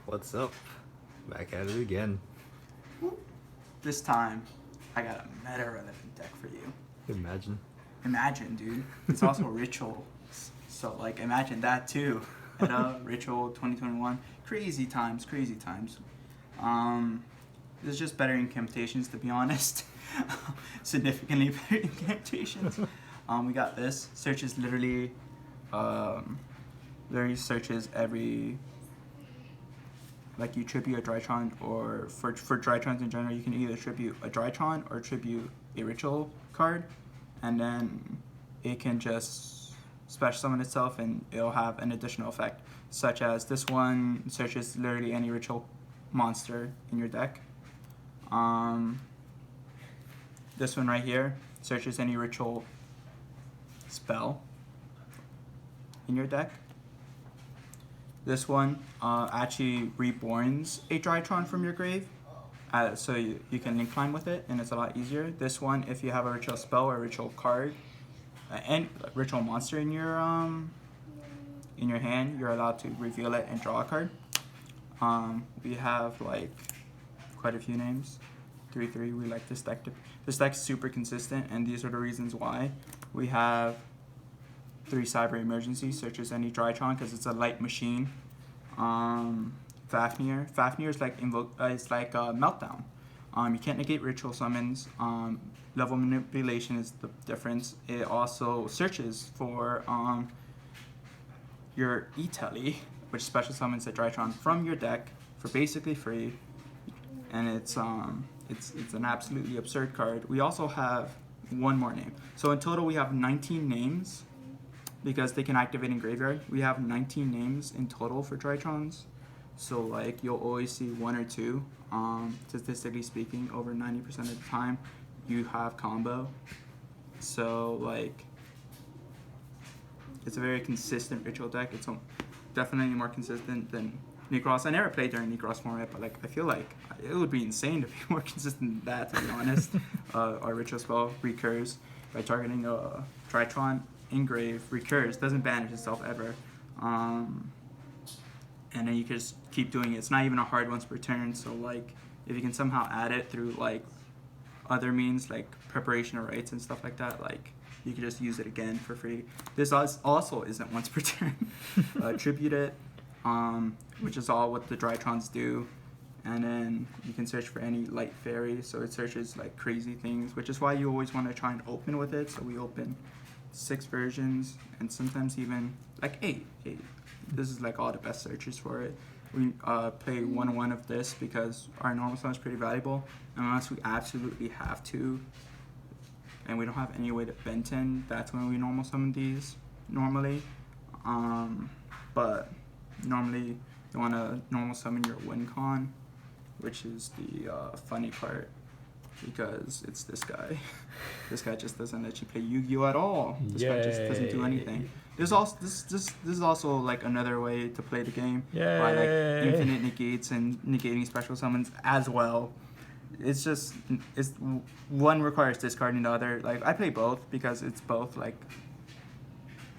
What's up? Back at it again. This time, I got a meta-relevant deck for you. Imagine. Imagine, dude. It's also ritual. So, like, imagine that too. Ritual 2021. Crazy times, crazy times. There's just better incantations, to be honest. Significantly better incantations. We got this. Searches literally searches every, like, you tribute a Drytron, or for Drytrons in general, you can either tribute a Drytron or tribute a ritual card, and then it can just special summon itself and it'll have an additional effect, such as this one searches literally any ritual monster in your deck. This one right here searches any ritual spell in your deck. This one actually reborns a Drytron from your grave, so you can link climb with it, and it's a lot easier. This one, if you have a ritual spell or a ritual card, and ritual monster in your hand, you're allowed to reveal it and draw a card. We have like quite a few names. 3/3. We like this deck. This deck's super consistent, and these are the reasons why. We have 3 Cyber Emergency, searches any Drytron because it's a light machine. Fafnir. Fafnir is like Meltdown. You can't negate ritual summons. Level manipulation is the difference. It also searches for your E-Telly, which special summons a Drytron from your deck for basically free, and it's an absolutely absurd card. We also have one more name. So in total, we have 19 names. Because they can activate in graveyard. We have 19 names in total for Drytrons. So like you'll always see 1 or 2. Statistically speaking, over 90% of the time, you have combo. So like, it's a very consistent ritual deck. It's definitely more consistent than Necros. I never played during Necros format, but like I feel like it would be insane to be more consistent than that, to be honest. Our ritual spell recurs by targeting a Drytron. Engrave recurs, doesn't banish itself ever, and then you can just keep doing it. It's not even a hard once per turn, so like if you can somehow add it through like other means like preparation of rites and stuff like that, like you can just use it again for free. This also isn't once per turn. Tribute it, which is all what the Drytrons do, and then you can search for any light fairy, so it searches like crazy things, which is why you always want to try and open with it. So we open 6 versions, and sometimes even like 8. This is like all the best searches for it. We play 1/1 of this because our normal summon is pretty valuable, unless we absolutely have to, and we don't have any way to Benten. That's when we normal summon these normally. But normally you want to normal summon your win con, which is the funny part. Because it's this guy. This guy just doesn't let you play Yu-Gi-Oh at all. This guy just doesn't do anything. This is also like another way to play the game. Yay. By like infinite negates and negating special summons as well. It's one requires discarding the other. Like I play both because it's both, like,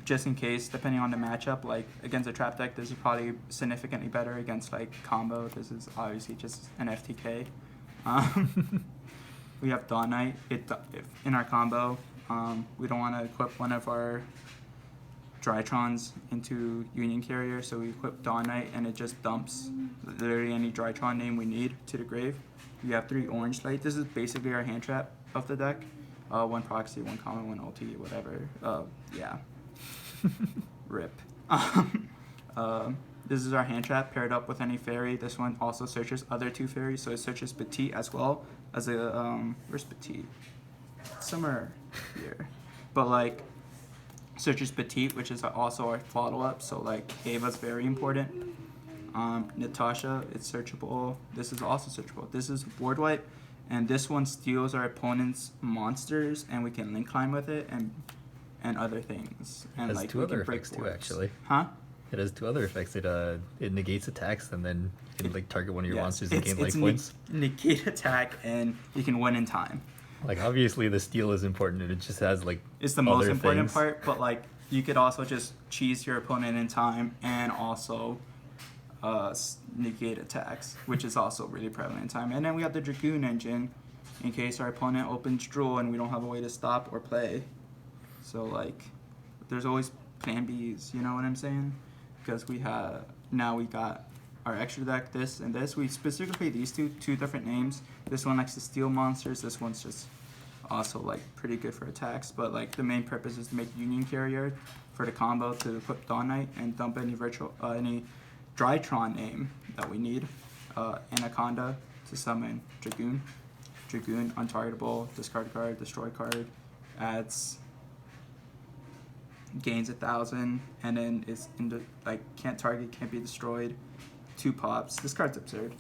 just in case, depending on the matchup. Like against a trap deck, this is probably significantly better. Against like combo, this is obviously just an FTK. We have Dawn Knight. In our combo, we don't want to equip one of our Drytrons into Union Carrier, so we equip Dawn Knight, and it just dumps literally any Drytron name we need to the grave. We have 3 Orange Light. This is basically our hand trap of the deck. 1 Proxy, 1 Common, 1 ulti, whatever. Yeah. Rip. This is our hand trap paired up with any fairy. This one also searches other 2 fairies, so it searches Petite as well as a where's Petite? Somewhere here. But like searches Petite, which is also our follow up. So like Kaiba's very important. Natasha, it's searchable. This is also searchable. This is board wipe, and this one steals our opponent's monsters, and we can link climb with it and other things. And It has like 2 we other can break effects too, boards. actually. Huh? It has 2 other effects. It negates attacks, and then you can like target one of your monsters and it's gain life points. Negate attack, and you can win in time. Like obviously the steal is important, and it just has like It's the most other important things. part, but like you could also just cheese your opponent in time and also negate attacks, which is also really prevalent in time. And then we have the Dragoon engine, in case our opponent opens Drool and we don't have a way to stop or play. So like, there's always plan Bs, you know what I'm saying? Because we got our extra deck, this and this. We specifically these two different names. This one likes to steal monsters. This one's just also like pretty good for attacks. But like the main purpose is to make Union Carrier for the combo to equip Dawn Knight and dump any Drytron name that we need. Anaconda to summon Dragoon. Dragoon untargetable. Discard card. Destroy card. Adds. Gains 1,000, and then it's can't target, can't be destroyed. 2 pops. This card's absurd.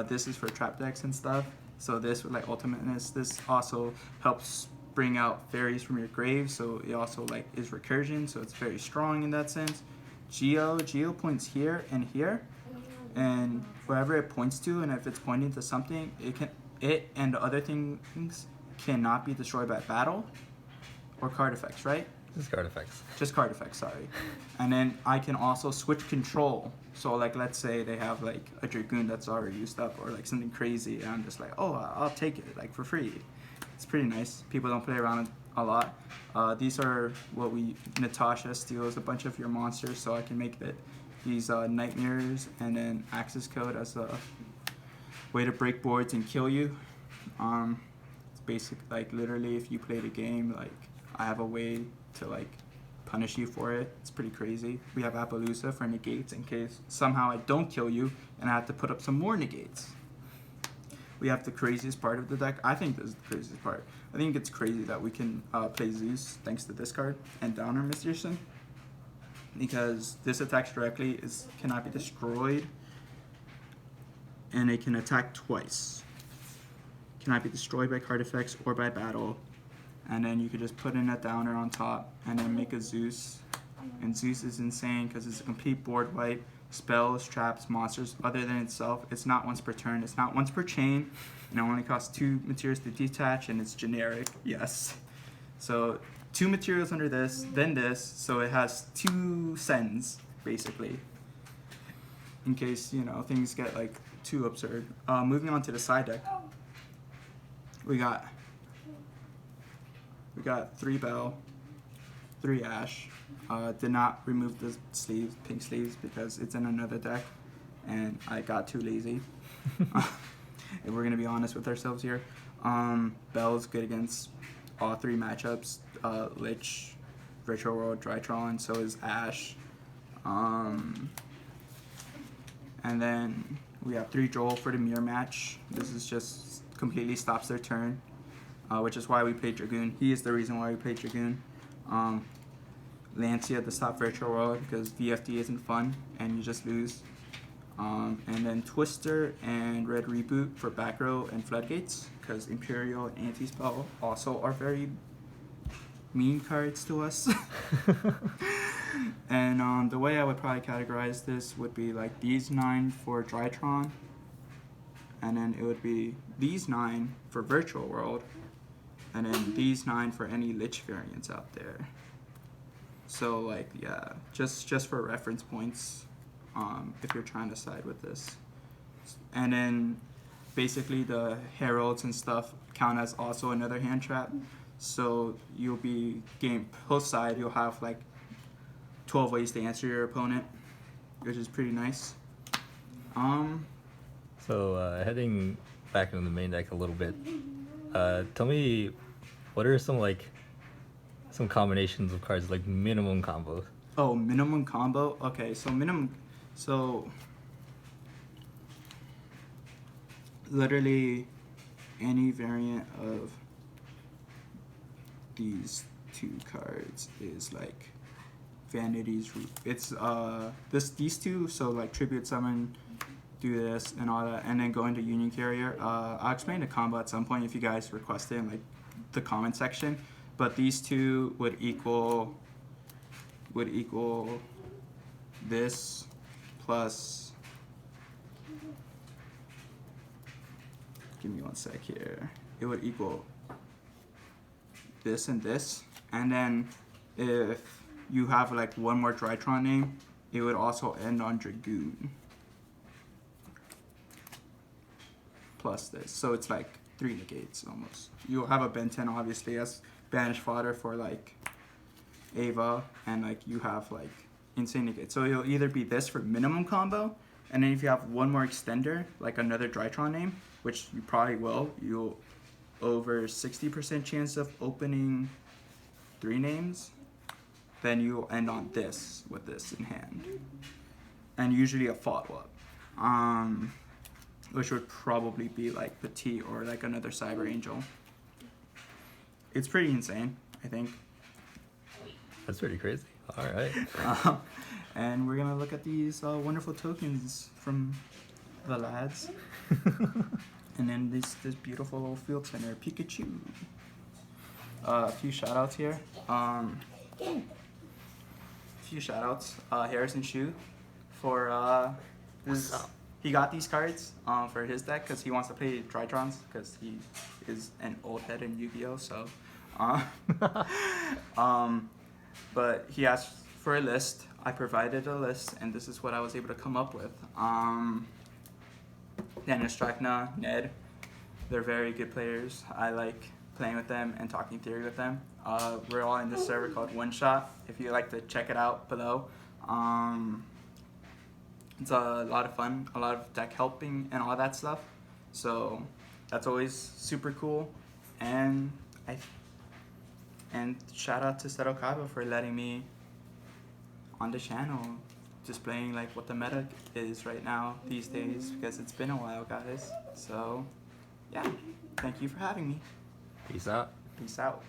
This is for trap decks and stuff. So this with like ultimateness. This also helps bring out fairies from your grave. So it also like is recursion. So it's very strong in that sense. Geo points here and here, and wherever it points to, and if it's pointing to something, it and the other things cannot be destroyed by battle. Or card effects, right? Just card effects. Just card effects, sorry. And then I can also switch control. So like, let's say they have like a Dragoon that's already used up, or like something crazy, and I'm just like, oh, I'll take it like for free. It's pretty nice. People don't play around a lot. These are what Natasha steals a bunch of your monsters, so I can make these nightmares and then access code as a way to break boards and kill you. It's basic, like literally if you play the game, like I have a way to like punish you for it. It's pretty crazy. We have Appaloosa for negates in case somehow I don't kill you and I have to put up some more negates. We have the craziest part of the deck. I think this is the craziest part. I think it's crazy that we can play Zeus thanks to this card and Downer Magician, because this attacks directly, cannot be destroyed, and it can attack twice. Cannot be destroyed by card effects or by battle. And then you could just put in a Downer on top and then make a Zeus. And Zeus is insane because it's a complete board wipe. Spells, traps, monsters other than itself. It's not once per turn. It's not once per chain. And it only costs 2 materials to detach, and it's generic. Yes. So 2 materials under this, then this. So it has 2 sends, basically. In case, things get like too absurd. Moving on to the side deck. We got 3 Bell, 3 Ash. Did not remove the sleeves, pink sleeves, because it's in another deck, and I got too lazy. If we're gonna be honest with ourselves here, Bell's good against all 3 matchups: Lich, Virtual World, Drytron. So is Ash. And then we have 3 Joel for the mirror match. This is just completely stops their turn. Which is why we played Dragoon. He is the reason why we played Dragoon. Lancia to stop Virtual World because VFD isn't fun and you just lose. And then Twister and Red Reboot for back row and Floodgates, because Imperial and Anti-Spell also are very mean cards to us. And the way I would probably categorize this would be like these 9 for Drytron, and then it would be these 9 for Virtual World, and then these 9 for any Lich variants out there. So like, yeah, just for reference points, if you're trying to side with this. And then basically the heralds and stuff count as also another hand trap. So you'll be game post side, you'll have like 12 ways to answer your opponent, which is pretty nice. So heading back into the main deck a little bit, tell me, what are some combinations of cards, like minimum combos? Oh, minimum combo? Okay, so literally any variant of these 2 cards is like Vanity's Root. It's these 2, so like Tribute Summon, do this and all that, and then go into Union Carrier. I'll explain the combo at some point if you guys request it in like the comment section. But these 2 would equal this plus, give me one sec here, it would equal this and this. And then if you have like one more Drytron name, it would also end on Dragoon. Plus this. So it's like 3 negates almost. You'll have a Ben 10 obviously as banish fodder for like Ava, and like you have like insane negates. So it'll either be this for minimum combo, and then if you have one more extender, like another Drytron name, which you probably will, you'll over 60% chance of opening 3 names, then you'll end on this with this in hand. And usually a follow-up. Which would probably be like Petit or like another Cyber Angel. It's pretty insane, I think. That's pretty crazy. All right. And we're gonna look at these wonderful tokens from the lads. And then this beautiful little field spinner, Pikachu. A few shout outs here. Harrison Shu for this. He got these cards for his deck because he wants to play Drytrons because he is an old head in Yu-Gi-Oh! So, but he asked for a list. I provided a list, and this is what I was able to come up with. Dennis Strakna, Ned, they're very good players. I like playing with them and talking theory with them. We're all in this server called One Shot. If you'd like to check it out below. It's a lot of fun, a lot of deck helping and all that stuff. So that's always super cool. And shout out to Seto Kaiba for letting me on the channel, displaying like what the meta is right now these days, because it's been a while, guys. So yeah, thank you for having me. Peace out. Peace out.